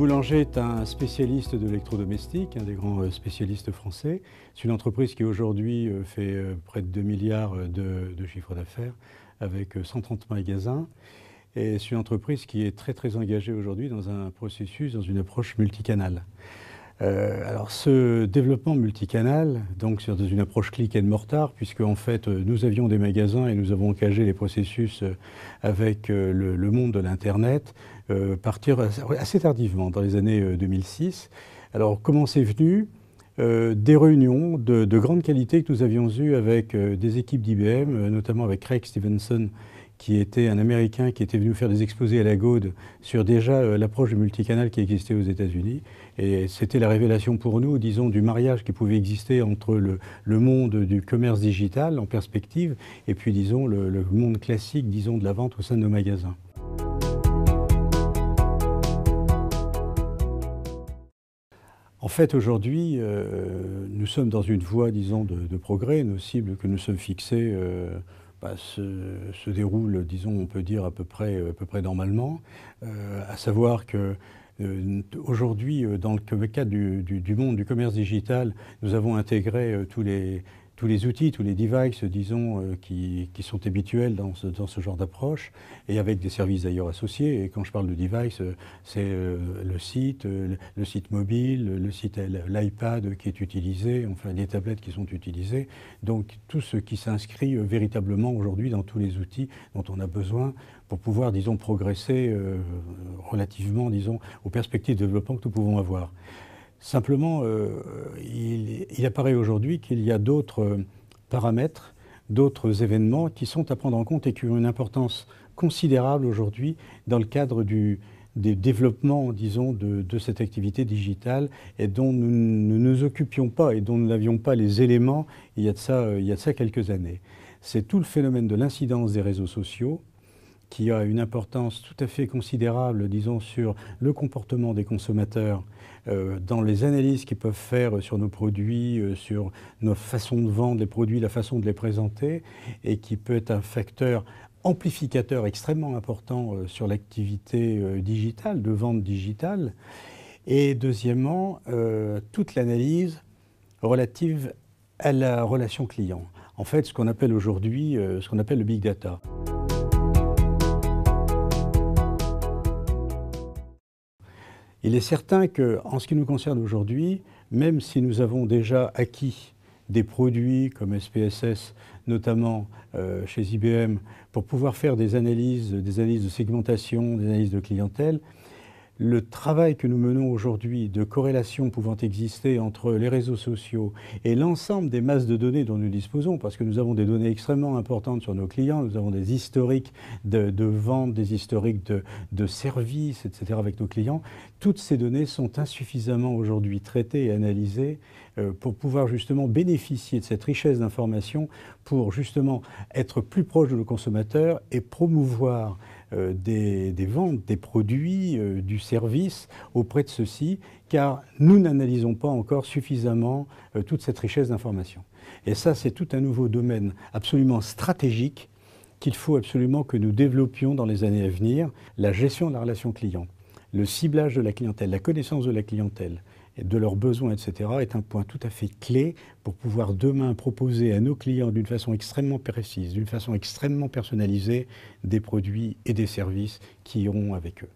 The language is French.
Boulanger est un spécialiste de l'électrodomestique, un des grands spécialistes français. C'est une entreprise qui aujourd'hui fait près de 2 milliards de chiffre d'affaires avec 130 magasins. Et c'est une entreprise qui est très engagée aujourd'hui dans un processus, dans une approche multicanale. Alors ce développement multicanal, donc sur une approche click and mortar, puisque en fait nous avions des magasins et nous avons engagé les processus avec le monde de l'Internet, partir assez tardivement, dans les années 2006. Alors comment c'est venu? Des réunions de grande qualité que nous avions eues avec des équipes d'IBM, notamment avec Craig Stevenson, qui était un Américain qui était venu faire des exposés à la Gaudi sur déjà l'approche du multicanal qui existait aux États-Unis. Et c'était la révélation pour nous, disons, du mariage qui pouvait exister entre le monde du commerce digital en perspective et puis, disons, le monde classique, disons, de la vente au sein de nos magasins. En fait, aujourd'hui, nous sommes dans une voie, disons, de progrès. Nos cibles que nous sommes fixées se déroulent, disons, on peut dire à peu près normalement, à savoir que aujourd'hui, dans le cadre du monde du commerce digital, nous avons intégré tous les outils, tous les devices, disons, qui sont habituels dans ce genre d'approche, et avec des services d'ailleurs associés. Et quand je parle de device, c'est le site mobile, le site, l'iPad qui est utilisé, enfin les tablettes qui sont utilisées. Donc tout ce qui s'inscrit véritablement aujourd'hui dans tous les outils dont on a besoin pour pouvoir, disons, progresser relativement, disons, aux perspectives de développement que nous pouvons avoir. Simplement, il apparaît aujourd'hui qu'il y a d'autres paramètres, d'autres événements qui sont à prendre en compte et qui ont une importance considérable aujourd'hui dans le cadre des développements, disons, de cette activité digitale et dont nous ne nous occupions pas et dont nous n'avions pas les éléments il y a de ça quelques années. C'est tout le phénomène de l'incidence des réseaux sociaux qui a une importance tout à fait considérable, disons, sur le comportement des consommateurs, dans les analyses qu'ils peuvent faire sur nos produits, sur nos façons de vendre les produits, la façon de les présenter, et qui peut être un facteur amplificateur extrêmement important sur l'activité digitale, de vente digitale. Et deuxièmement, toute l'analyse relative à la relation client. En fait, ce qu'on appelle aujourd'hui, ce qu'on appelle le big data. Il est certain qu'en ce qui nous concerne aujourd'hui, même si nous avons déjà acquis des produits comme SPSS, notamment chez IBM, pour pouvoir faire des analyses de segmentation, des analyses de clientèle, le travail que nous menons aujourd'hui de corrélation pouvant exister entre les réseaux sociaux et l'ensemble des masses de données dont nous disposons, parce que nous avons des données extrêmement importantes sur nos clients, nous avons des historiques de vente, des historiques de services, etc. avec nos clients, toutes ces données sont insuffisamment aujourd'hui traitées et analysées pour pouvoir justement bénéficier de cette richesse d'informations pour justement être plus proche de nos consommateurs et promouvoir des ventes, des produits, du service auprès de ceux-ci, car nous n'analysons pas encore suffisamment toute cette richesse d'informations. Et ça, c'est tout un nouveau domaine absolument stratégique qu'il faut absolument que nous développions dans les années à venir, la gestion de la relation client, le ciblage de la clientèle, la connaissance de la clientèle, de leurs besoins, etc., est un point tout à fait clé pour pouvoir demain proposer à nos clients d'une façon extrêmement précise, d'une façon extrêmement personnalisée, des produits et des services qui iront avec eux.